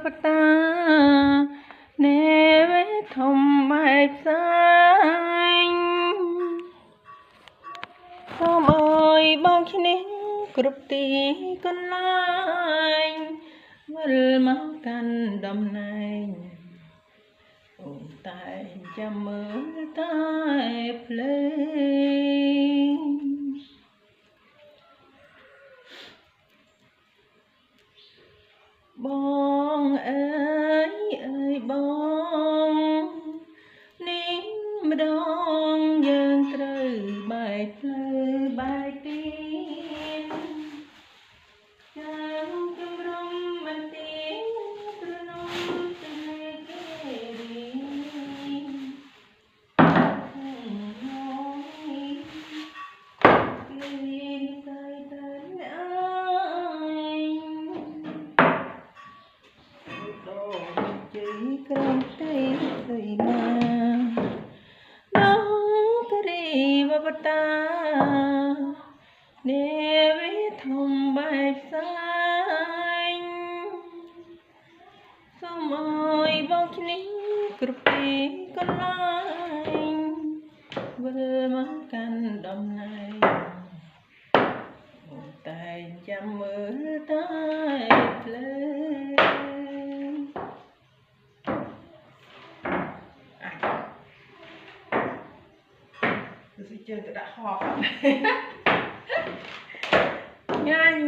បតានេវេធំបែបផ្សាយសូមអើយបងឈ្នះគ្រប់ទីកន្លែងវិលមកកាន់តំណែងអូនតែចាំមើលតែភ្លេងបងអើយបងនេះម្ដងយើងត្រូវបែកផ្លូវបែកទីចាំជំរំមិនទៀងព្រនំទៅលេគេរីក្រំទីស្រីណាน้องกรีវបតានេវេធំបែបផ្សាយសូមអើយបងឈ្នះគ្រប់ទីកន្លែងវិលមកកាន់តំណែងតែចាំមើលតែភ្លេងគឺជើងទៅដាក់ហបញ៉ាញ់